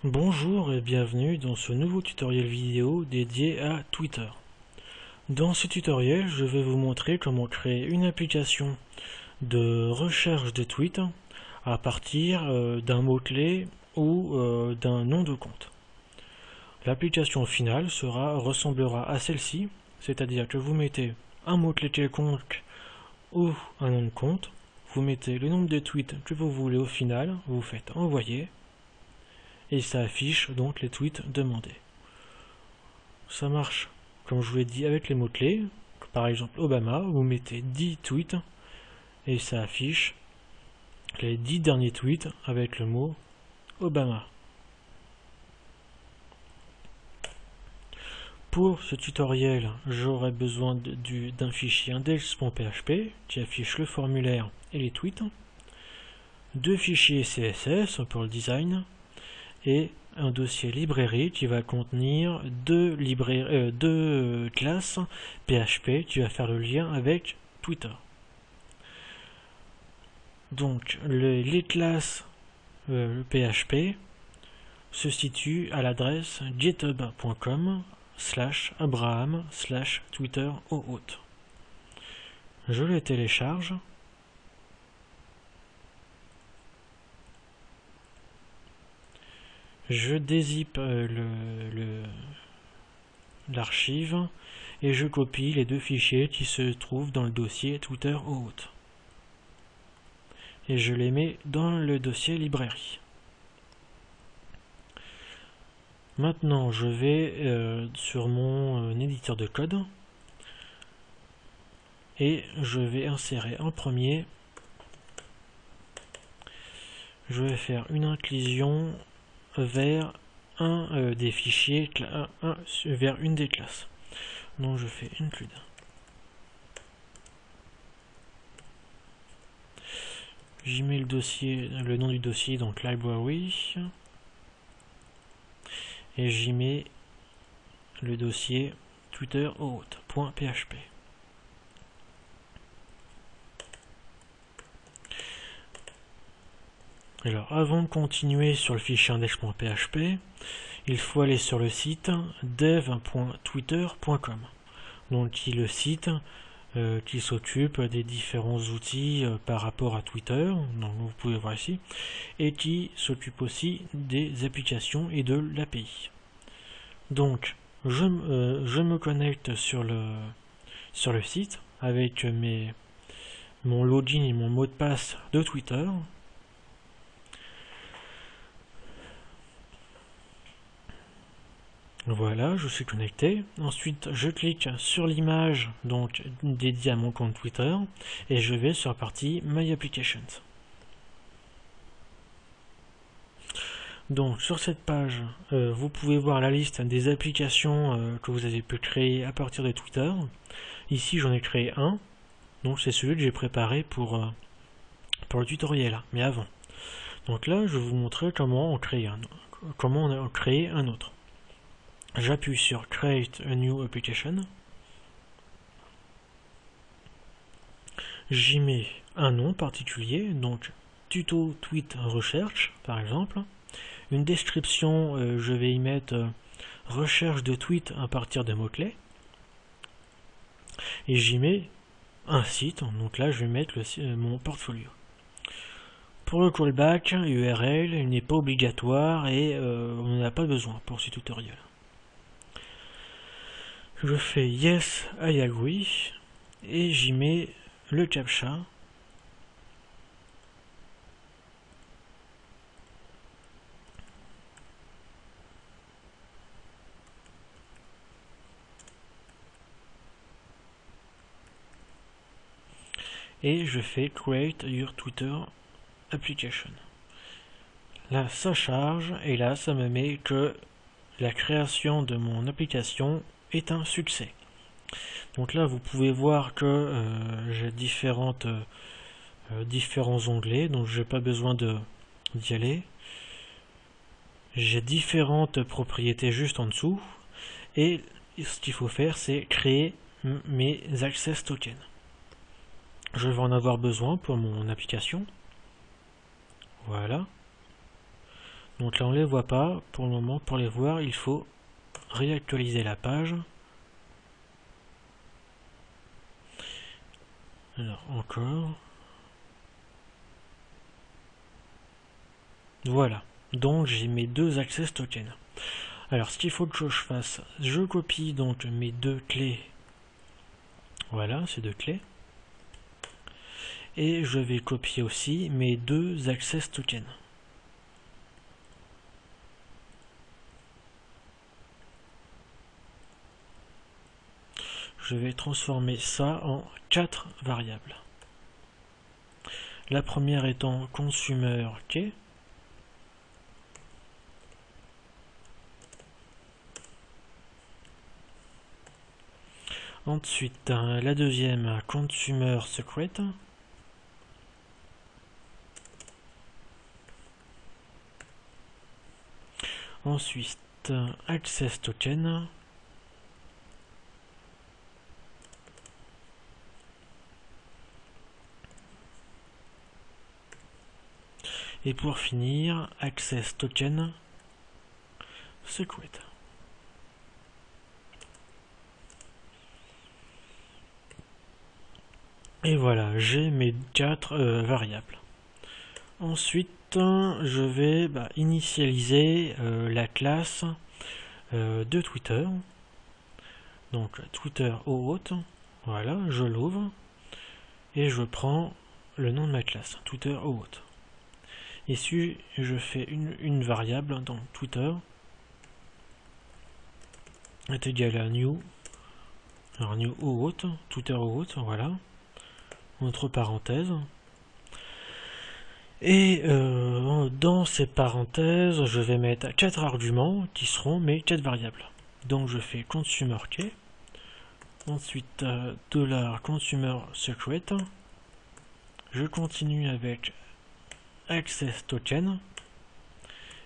Bonjour et bienvenue dans ce nouveau tutoriel vidéo dédié à Twitter. Dans ce tutoriel, je vais vous montrer comment créer une application de recherche de tweets à partir d'un mot-clé ou d'un nom de compte. L'application finale ressemblera à celle-ci, c'est-à-dire que vous mettez un mot-clé quelconque ou un nom de compte, vous mettez le nombre de tweets que vous voulez au final, vous faites envoyer, et ça affiche donc les tweets demandés. Ça marche, comme je vous l'ai dit, avec les mots-clés. Par exemple, Obama, vous mettez 10 tweets et ça affiche les 10 derniers tweets avec le mot Obama. Pour ce tutoriel, j'aurai besoin d'un fichier index.php qui affiche le formulaire et les tweets, deux fichiers CSS pour le design, et un dossier librairie qui va contenir deux classes PHP qui va faire le lien avec Twitter. Donc les classes PHP se situent à l'adresse github.com/abraham/Twitter. Je les télécharge. Je dézippe l'archive et je copie les deux fichiers qui se trouvent dans le dossier Twitter OAuth. Et je les mets dans le dossier librairie. Maintenant, je vais sur mon éditeur de code et je vais insérer en premier. Je vais faire une inclusion vers un des fichiers, vers une des classes. Donc je fais include. J'y mets le nom du dossier, donc library, et j'y mets le dossier Twitter OAuth.php. Alors, avant de continuer sur le fichier index.php, il faut aller sur le site dev.twitter.com, donc qui est le site qui s'occupe des différents outils par rapport à Twitter, donc vous pouvez voir ici, et qui s'occupe aussi des applications et de l'API. Donc, je me connecte sur le site avec mon login et mon mot de passe de Twitter. Voilà, je suis connecté. Ensuite, je clique sur l'image donc dédiée à mon compte Twitter et je vais sur la partie My Applications. Donc sur cette page, vous pouvez voir la liste des applications que vous avez pu créer à partir de Twitter. Ici, j'en ai créé un, donc c'est celui que j'ai préparé pour le tutoriel, mais avant. Donc là, je vais vous montrer comment on crée un autre. J'appuie sur Create a New Application. J'y mets un nom particulier, donc tuto tweet recherche par exemple. Une description, je vais y mettre recherche de tweets à partir de mots-clés. Et j'y mets un site, donc là je vais mettre mon portfolio. Pour le callback, URL, il n'est pas obligatoire et on n'en a pas besoin pour ce tutoriel. Je fais Yes, I agree et j'y mets le captcha. Et je fais Create your Twitter application. Là, ça charge et là, ça me met que la création de mon application est un succès. Donc là, vous pouvez voir que j'ai différents onglets, donc je n'ai pas besoin d'y aller. J'ai différentes propriétés juste en dessous, et ce qu'il faut faire, c'est créer mes access tokens. Je vais en avoir besoin pour mon application. Voilà. Donc là on les voit pas pour le moment. Pour les voir, il faut réactualiser la page. Alors encore. Voilà. Donc j'ai mes deux access tokens. Alors ce qu'il faut que je fasse, je copie donc mes deux clés. Voilà, ces deux clés. Et je vais copier aussi mes deux access tokens. Je vais transformer ça en 4 variables. La première étant consumer key. Ensuite, la deuxième consumer secret. Ensuite, access token. Et pour finir, access token secret. Et voilà, j'ai mes 4 variables. Ensuite, je vais initialiser la classe de Twitter. Donc Twitter OAuth. Voilà, je l'ouvre et je prends le nom de ma classe, Twitter OAuth. Ici, je fais une variable dans Twitter est égal à new. Alors new OAuth, Twitter OAuth, voilà. Entre parenthèses. Et dans ces parenthèses, je vais mettre 4 arguments qui seront mes 4 variables. Donc je fais consumer key. Ensuite, $consumer secret. Je continue avec access token.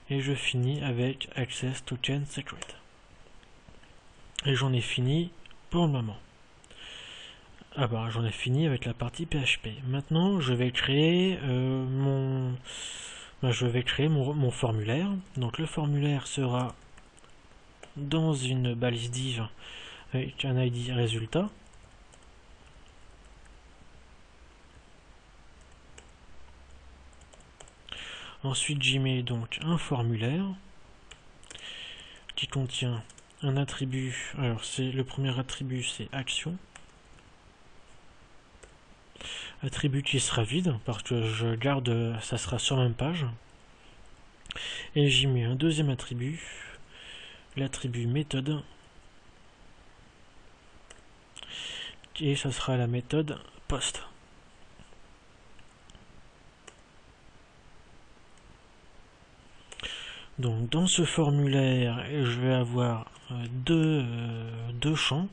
Et je finis avec access token secret. Et j'en ai fini pour le moment. J'en ai fini avec la partie PHP. Maintenant, je vais créer mon formulaire. Donc le formulaire sera dans une balise div avec un ID résultat. Ensuite, j'y mets donc un formulaire qui contient un attribut. Alors le premier attribut, c'est action. Attribut qui sera vide parce que je garde, ça sera sur la même page. Et j'y mets un deuxième attribut, l'attribut méthode, et ça sera la méthode post. Donc dans ce formulaire, je vais avoir deux champs.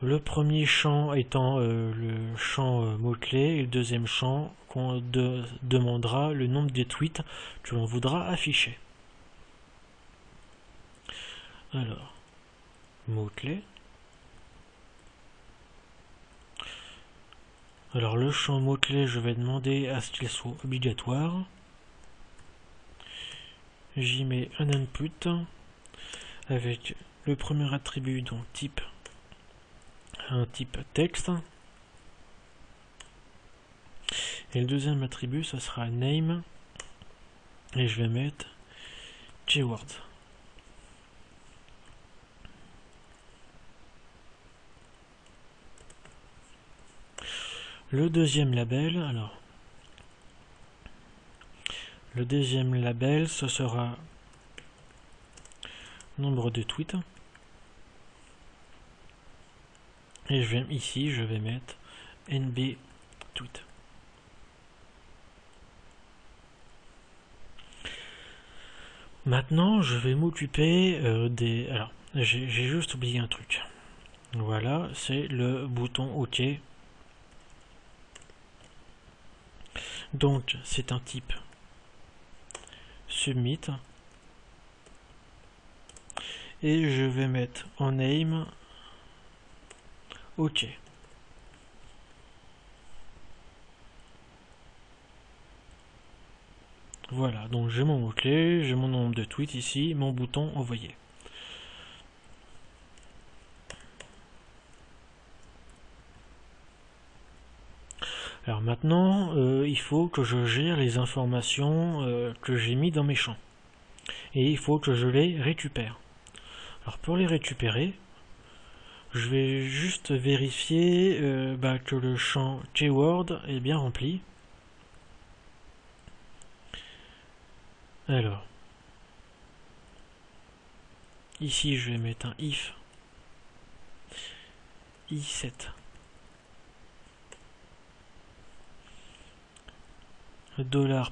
Le premier champ étant le champ mot-clé et le deuxième champ qu'on demandera le nombre de tweets que l'on voudra afficher. Alors, mot-clé. Alors le champ mot-clé, je vais demander à ce qu'il soit obligatoire. J'y mets un input avec le premier attribut, donc type, un type texte. Et le deuxième attribut, ça sera name. Et je vais mettre keyword. Le deuxième label, ce sera nombre de tweets. Et ici, je vais mettre NB tweet. Maintenant, je vais m'occuper des... Alors, j'ai juste oublié un truc. Voilà, c'est le bouton OK. Donc, c'est un type submit. Et je vais mettre en name OK. Voilà, donc j'ai mon mot-clé, j'ai mon nombre de tweets ici, mon bouton envoyer. Alors maintenant, il faut que je gère les informations que j'ai mis dans mes champs. Et il faut que je les récupère. Alors pour les récupérer, je vais juste vérifier que le champ keyword est bien rempli. Alors, ici je vais mettre un if i7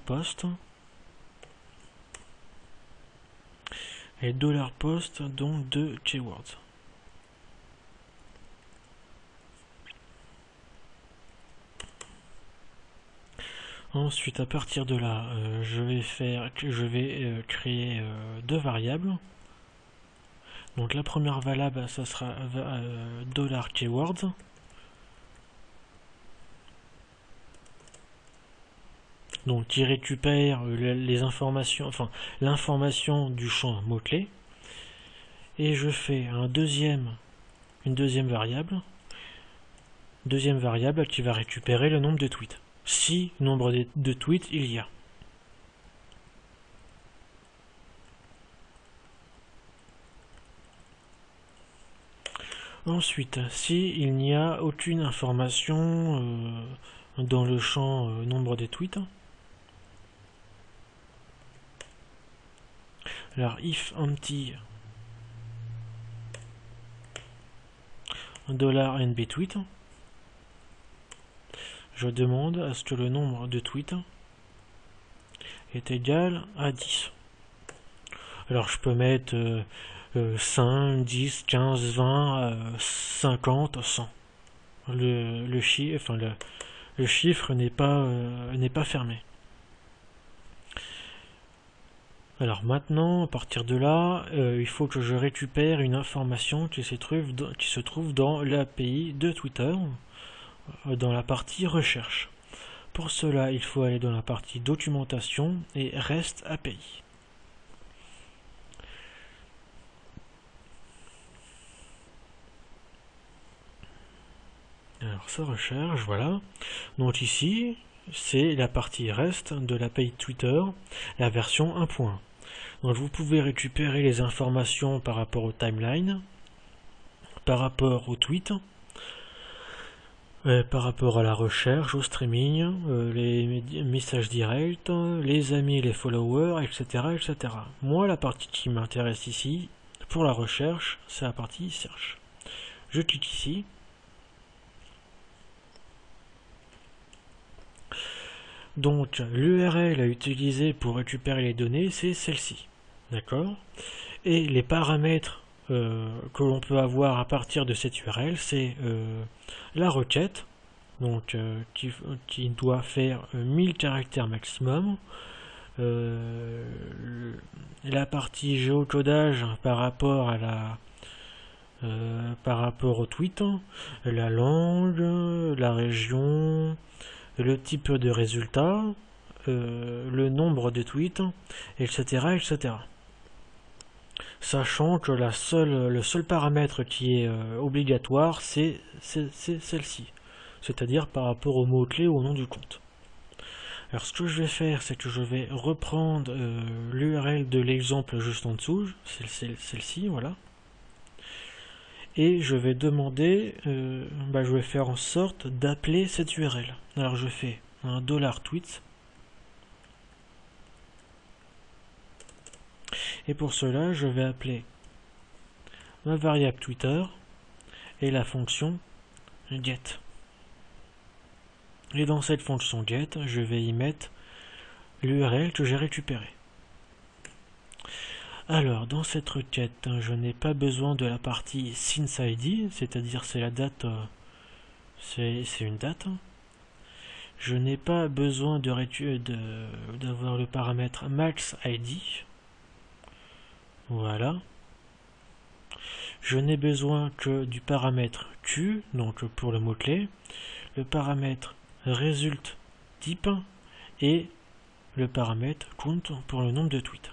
$post et $post donc de keywords. Ensuite, à partir de là, je vais créer deux variables. Donc la première variable, ça sera $keywords. Donc qui récupère les informations, enfin l'information du champ mot-clé. Et je fais une deuxième variable qui va récupérer le nombre de tweets. Si nombre de tweets il y a. Ensuite, si il n'y a aucune information dans le champ nombre de tweets, alors if empty $nbTweet, je demande à ce que le nombre de tweets est égal à 10. Alors je peux mettre 5, 10, 15, 20, 50, 100. Le chiffre n'est pas fermé. Alors maintenant, à partir de là, il faut que je récupère une information qui se trouve dans l'API de Twitter, dans la partie recherche. Pour cela, il faut aller dans la partie documentation et REST API. Alors ça recherche, voilà. Donc ici, c'est la partie REST de l'API Twitter, la version 1.1. Donc vous pouvez récupérer les informations par rapport au timeline, par rapport au tweet, par rapport à la recherche, au streaming, les messages directs, les amis, les followers, etc., etc. Moi, la partie qui m'intéresse ici, pour la recherche, c'est la partie search. Je clique ici. Donc l'URL à utiliser pour récupérer les données, c'est celle-ci. D'accord? Et les paramètres que l'on peut avoir à partir de cette URL, c'est la requête, donc qui doit faire 1000 caractères maximum. La partie géocodage par rapport à par rapport au tweet, la langue, la région, le type de résultat, le nombre de tweets, etc., etc. Sachant que le seul paramètre qui est obligatoire, c'est celle-ci, c'est-à-dire par rapport au mot-clé ou au nom du compte. Alors ce que je vais faire, c'est que je vais reprendre l'URL de l'exemple juste en dessous, celle-ci, voilà. Et je vais demander, je vais faire en sorte d'appeler cette URL. Alors je fais un $tweets. Et pour cela, je vais appeler ma variable Twitter et la fonction get. Et dans cette fonction get, je vais y mettre l'URL que j'ai récupérée. Alors, dans cette requête, je n'ai pas besoin de la partie since ID, c'est-à-dire c'est la date, c'est une date. Je n'ai pas besoin d'avoir le paramètre max ID. Voilà. Je n'ai besoin que du paramètre Q, donc pour le mot-clé, le paramètre result type et le paramètre count pour le nombre de tweets.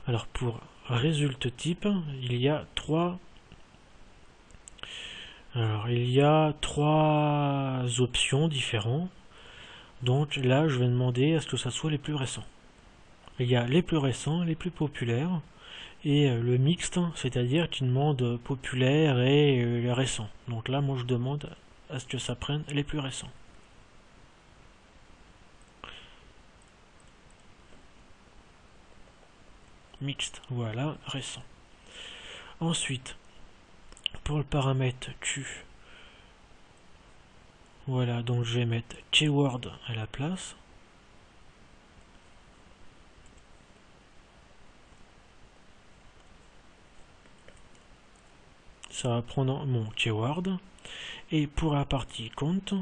Alors pour résultat type, il y a trois options différentes. Donc là, je vais demander à ce que ça soit les plus récents. Il y a les plus récents, les plus populaires, et le mixte, c'est-à-dire qui demande populaire et récent. Donc là, moi je demande à ce que ça prenne les plus récents. Mixte, voilà, récent. Ensuite, pour le paramètre Q, voilà, donc je vais mettre keyword à la place. Ça va prendre mon keyword. Et pour la partie compte,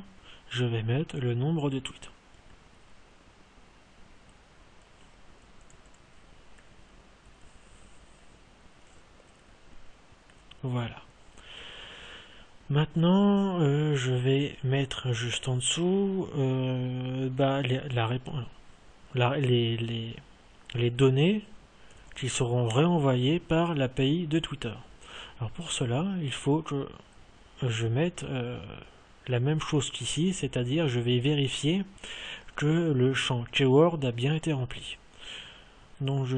je vais mettre le nombre de tweets. Voilà. Maintenant, je vais mettre juste en dessous les données qui seront réenvoyées par l'API de Twitter. Alors pour cela, il faut que je mette la même chose qu'ici, c'est-à-dire je vais vérifier que le champ keyword a bien été rempli. Donc je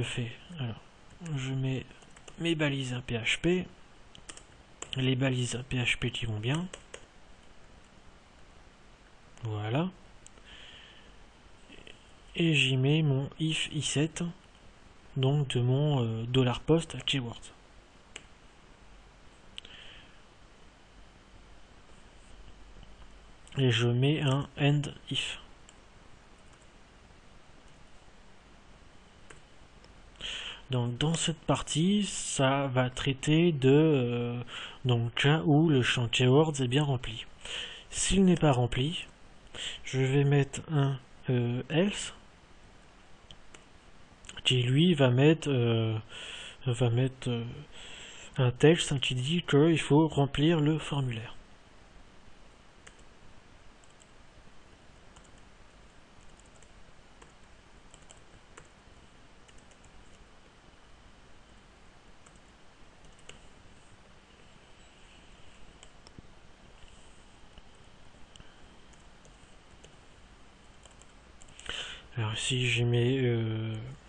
mets mes balises PHP, les balises PHP qui vont bien, voilà, et j'y mets mon if i7, donc de mon $post keyword. Et je mets un end if. Donc dans cette partie, ça va traiter de donc cas où le champ keywords est bien rempli. S'il n'est pas rempli, je vais mettre un else qui lui va mettre un texte qui dit qu'il faut remplir le formulaire. Alors ici je mets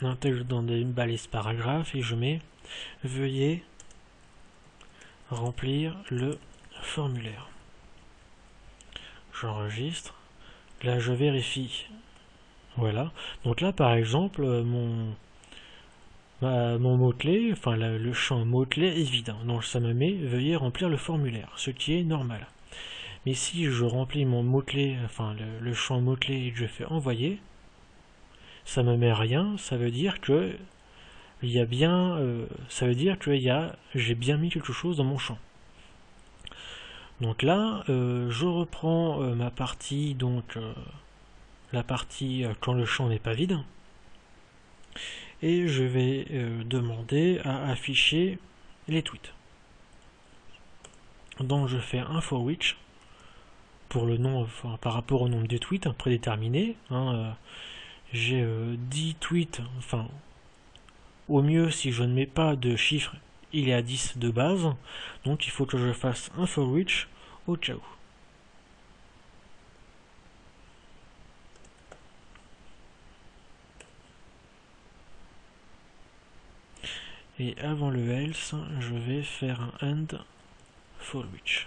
un texte dans des balises paragraphes et je mets veuillez remplir le formulaire. J'enregistre. Là je vérifie. Voilà. Donc là par exemple mon mot-clé, enfin le champ mot-clé est vide. Donc ça me met veuillez remplir le formulaire, ce qui est normal. Mais si je remplis mon mot-clé, enfin le champ mot-clé et que je fais envoyer, ça me met rien, ça veut dire que il y a bien, j'ai bien mis quelque chose dans mon champ. Donc là, je reprends ma partie, donc la partie quand le champ n'est pas vide, et je vais demander à afficher les tweets. Donc je fais un for which pour le nom, enfin, par rapport au nombre de tweets prédéterminé. J'ai 10 tweets, enfin au mieux si je ne mets pas de chiffres, il est à 10 de base, donc il faut que je fasse un for which au cas où. Et avant le else, je vais faire un end for which.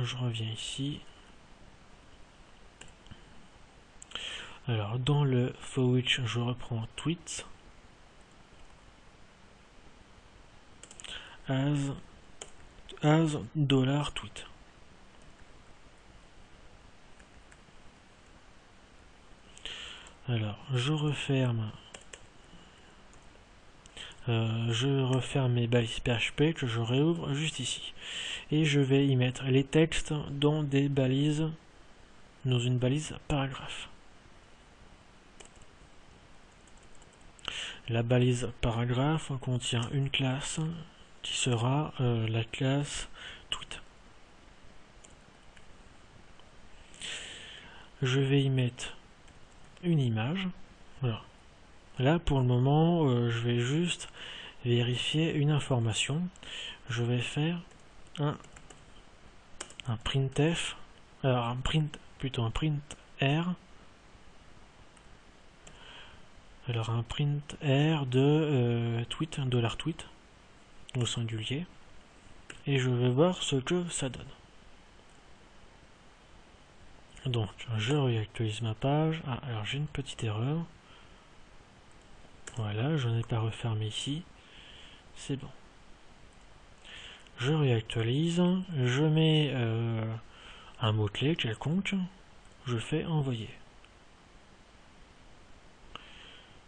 Je reviens ici. Alors dans le for which je reprends tweet as $tweet. Alors je referme mes balises PHP que je réouvre juste ici. Et je vais y mettre les textes dans des balises, dans une balise paragraphe. La balise paragraphe contient une classe qui sera la classe tweet. Je vais y mettre une image. Voilà. Là pour le moment je vais juste vérifier une information. Je vais faire un printf, alors un printr, alors un printr de tweet, $tweet au singulier, et je vais voir ce que ça donne. Donc je réactualise ma page. Ah, alors j'ai une petite erreur. Voilà, je n'ai pas refermé ici. C'est bon. Je réactualise, je mets un mot-clé quelconque, je fais envoyer.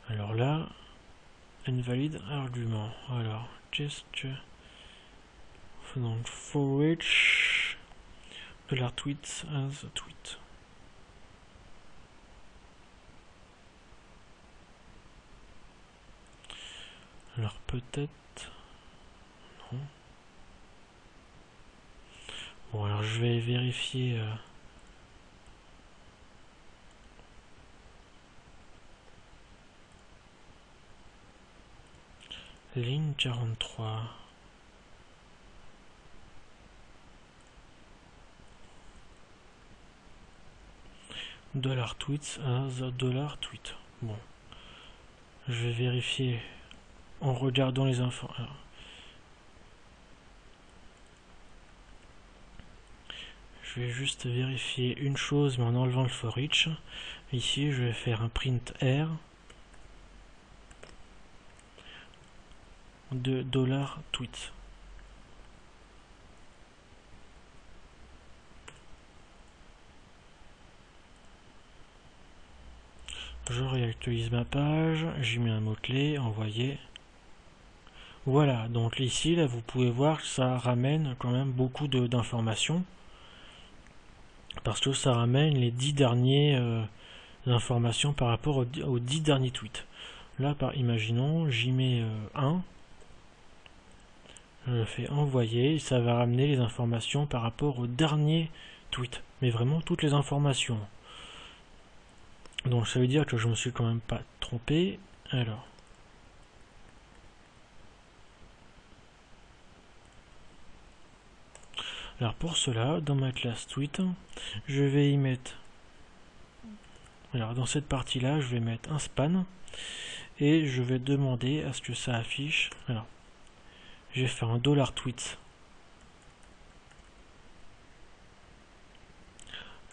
Alors là, invalide argument. Alors, qu'est-ce que... Donc, for which $tweets as a tweet. Alors peut-être... Non. Bon, alors je vais vérifier... Ligne 43. $tweets as a $tweet. Bon. Je vais vérifier en regardant les infos. Alors, je vais juste vérifier une chose, mais en enlevant le for each. Ici, je vais faire un print r de $tweet. Je réactualise ma page, j'y mets un mot-clé, envoyer. Voilà, donc ici, là, vous pouvez voir que ça ramène quand même beaucoup d'informations. Parce que ça ramène les 10 dernières informations par rapport aux 10 derniers tweets. Là, imaginons, j'y mets 1. Je fais envoyer, ça va ramener les informations par rapport au dernier tweet. Mais vraiment toutes les informations. Donc ça veut dire que je me suis quand même pas trompé. Alors pour cela, dans ma classe tweet, je vais y mettre... Alors dans cette partie-là, je vais mettre un span. Et je vais demander à ce que ça affiche... Alors, je vais faire un $tweet.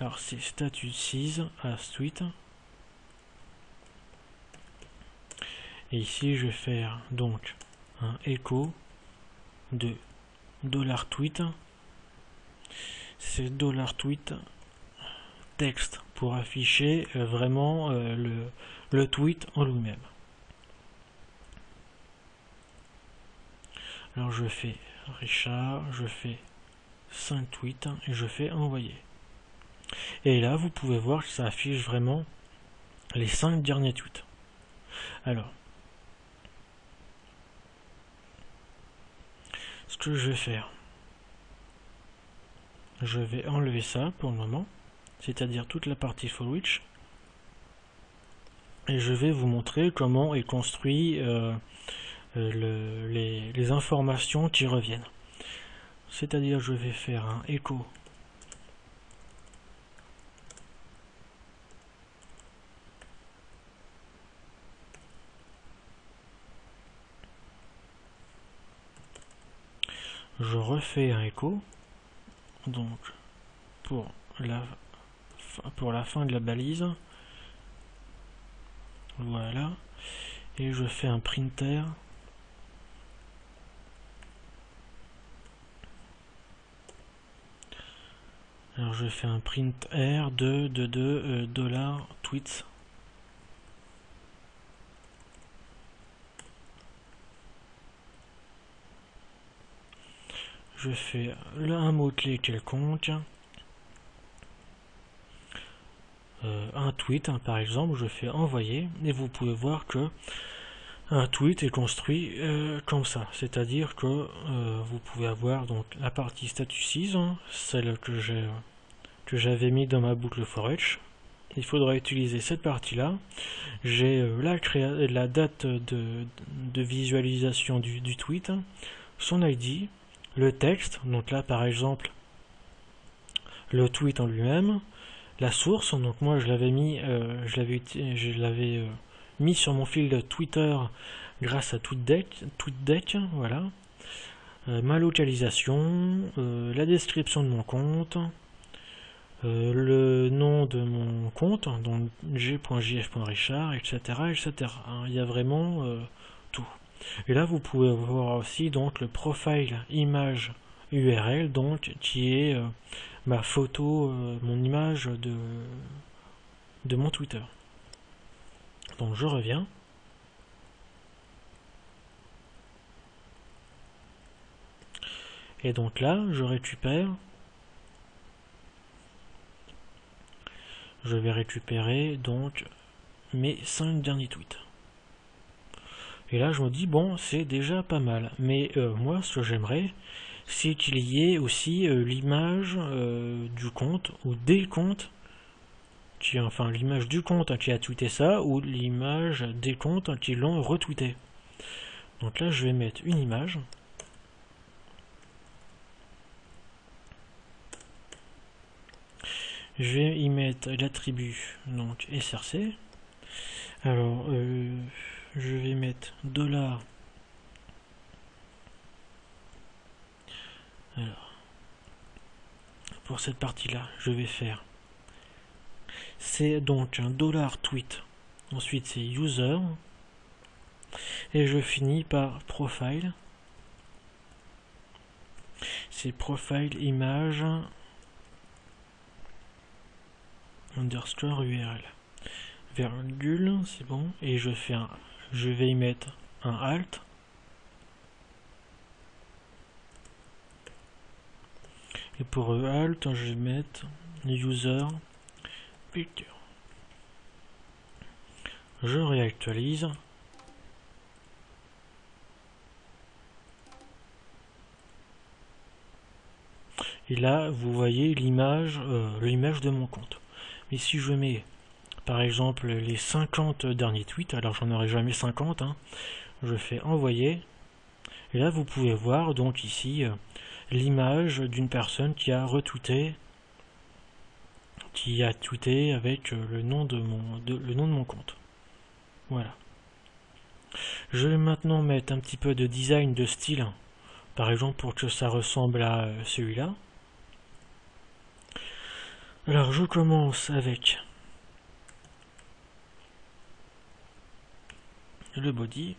Alors c'est status 6 as tweet. Et ici je vais faire donc un echo de $tweet. C'est $tweet texte pour afficher vraiment le tweet en lui-même. Alors je fais Richard, je fais 5 tweets et je fais envoyer. Et là vous pouvez voir que ça affiche vraiment les 5 derniers tweets. Alors, ce que je vais faire, je vais enlever ça pour le moment, c'est-à-dire toute la partie for which, et je vais vous montrer comment est construit les informations qui reviennent. C'est-à-dire je vais faire un echo je refais un echo donc pour la fin de la balise, voilà, et je fais un printer alors je fais un print r de $tweets. Je fais là un mot-clé quelconque, un tweet par exemple, je fais envoyer, et vous pouvez voir que Un tweet est construit comme ça, c'est-à-dire que vous pouvez avoir donc la partie statuses, celle que j'avais mis dans ma boucle for each. Il faudra utiliser cette partie-là. J'ai la date de visualisation du tweet, son ID, le texte, donc là par exemple le tweet en lui-même, la source, donc moi je l'avais mis sur mon fil de Twitter grâce à TweetDeck, voilà. Ma localisation, la description de mon compte, le nom de mon compte, donc g.jf.richard, etc., etc. Il y a vraiment tout. Et là, vous pouvez voir aussi donc le profile image URL, donc qui est ma photo, mon image de mon Twitter. Donc je reviens. Et donc là, je vais récupérer donc mes 5 derniers tweets. Et là, je me dis, bon, c'est déjà pas mal. Mais moi, ce que j'aimerais, c'est qu'il y ait aussi l'image du compte, ou des comptes, enfin l'image du compte qui a tweeté ça, ou l'image des comptes qui l'ont retweeté. Donc là, je vais mettre une image. Je vais y mettre l'attribut donc src. Alors je vais mettre $. Alors pour cette partie là je vais faire, c'est donc un $tweet, ensuite c'est user et je finis par profile, c'est profile image underscore URL, virgule, c'est bon, et je vais y mettre un alt, et pour alt je vais mettre user picture. Je réactualise. Et là, vous voyez l'image de mon compte. Mais si je mets, par exemple, les 50 derniers tweets, alors j'en aurai jamais 50, hein, je fais envoyer. Et là, vous pouvez voir donc ici l'image d'une personne qui a retweeté, avec le nom de mon compte. Voilà. Je vais maintenant mettre un petit peu de design de style, par exemple pour que ça ressemble à celui-là. Alors je commence avec le body.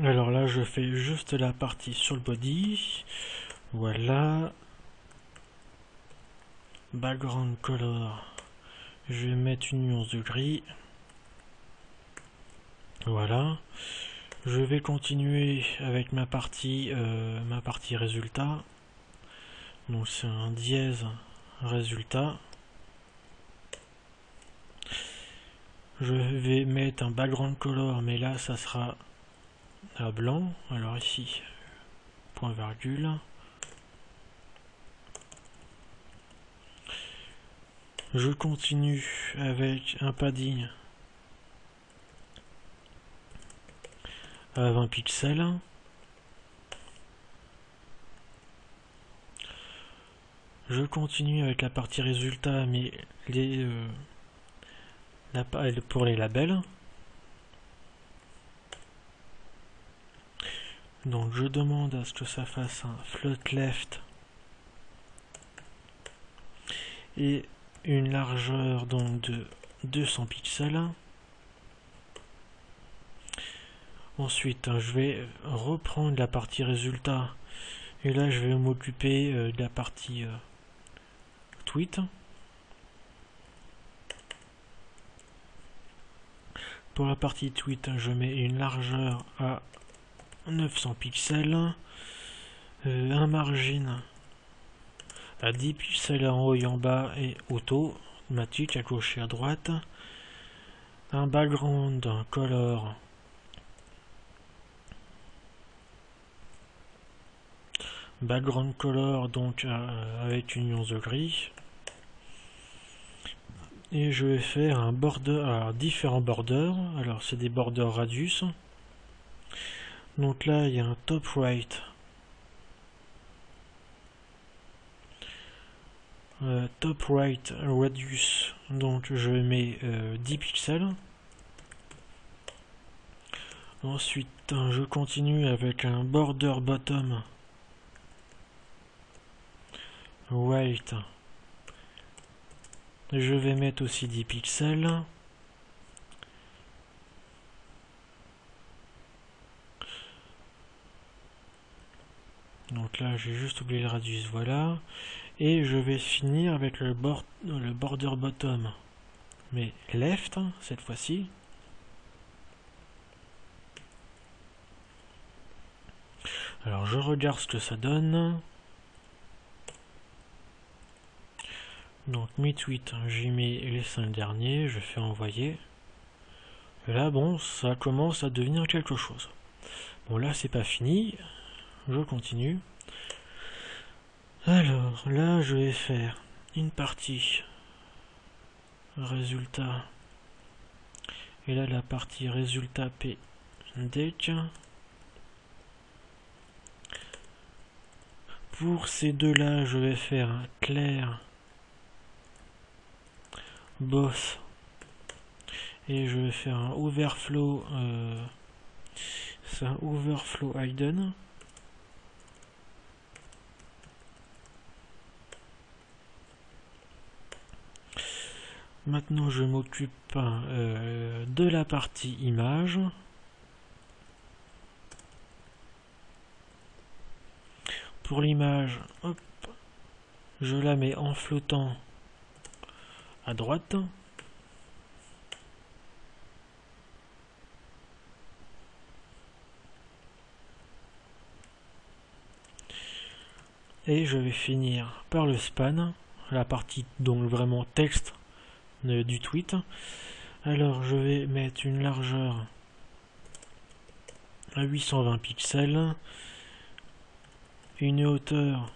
Alors là, je fais juste la partie sur le body. Voilà. Background color. Je vais mettre une nuance de gris. Voilà. Je vais continuer avec ma partie résultat. Donc c'est un dièse résultat. Je vais mettre un background color, mais là ça sera à blanc. Alors ici, point virgule. Je continue avec un padding à 20 pixels. Je continue avec la partie résultat, mais pour les labels. Donc je demande à ce que ça fasse un float left et une largeur donc de 200 pixels. Ensuite je vais reprendre la partie résultat et là je vais m'occuper de la partie tweet. Pour la partie tweet, je mets une largeur à 900 pixels, un margin à 10 pixels en haut et en bas et auto, automatique à gauche et à droite, un background color donc avec une nuance de gris, et je vais faire un border, alors différents borders, alors c'est des borders radius, donc là il y a un top right, radius, donc je mets 10 pixels. Ensuite je continue avec un border bottom right, je vais mettre aussi 10 pixels. Donc là j'ai juste oublié le radius, voilà. Et je vais finir avec le border bottom, mais left cette fois-ci. Alors je regarde ce que ça donne. Donc mes tweets, j'ai mis les 5 derniers, je fais envoyer. Et là bon, ça commence à devenir quelque chose. Bon là c'est pas fini, je continue. Alors là je vais faire une partie résultat, et là la partie résultat pdec. Pour ces deux là je vais faire un clair boss et je vais faire un overflow, c'est un overflow hidden. Maintenant je m'occupe de la partie image. Pour l'image, hop, je la mets en flottant à droite. Et je vais finir par le span, la partie donc vraiment texte du tweet. Alors je vais mettre une largeur à 820 pixels, une hauteur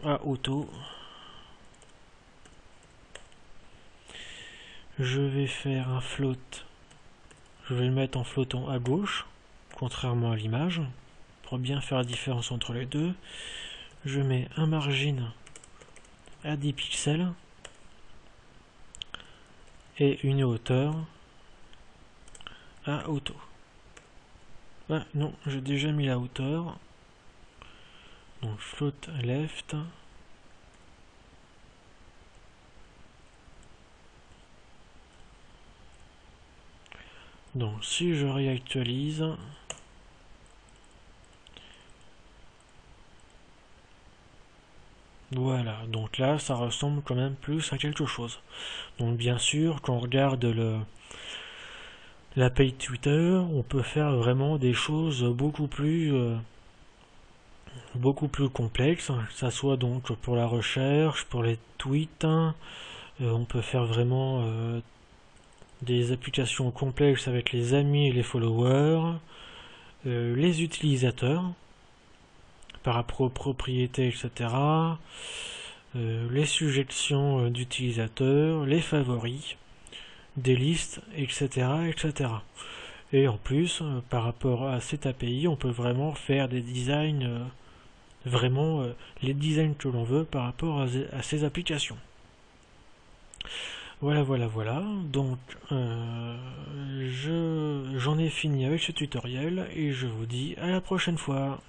à auto. Je vais faire un float, je vais le mettre en flottant à gauche, contrairement à l'image, pour bien faire la différence entre les deux. Je mets un margin à 10 pixels et une hauteur à auto. Ah non, j'ai déjà mis la hauteur. Donc float left. Donc si je réactualise, voilà, donc là ça ressemble quand même plus à quelque chose. Donc bien sûr, quand on regarde la page Twitter, on peut faire vraiment des choses beaucoup plus complexes, que ça soit donc pour la recherche, pour les tweets, on peut faire vraiment des applications complexes avec les amis et les followers, les utilisateurs par rapport aux propriétés, etc., les suggestions d'utilisateurs, les favoris, des listes, etc., etc. Et en plus, par rapport à cette API, on peut vraiment faire des designs, vraiment les designs que l'on veut par rapport à ces applications. Voilà. Donc, j'en ai fini avec ce tutoriel et je vous dis à la prochaine fois.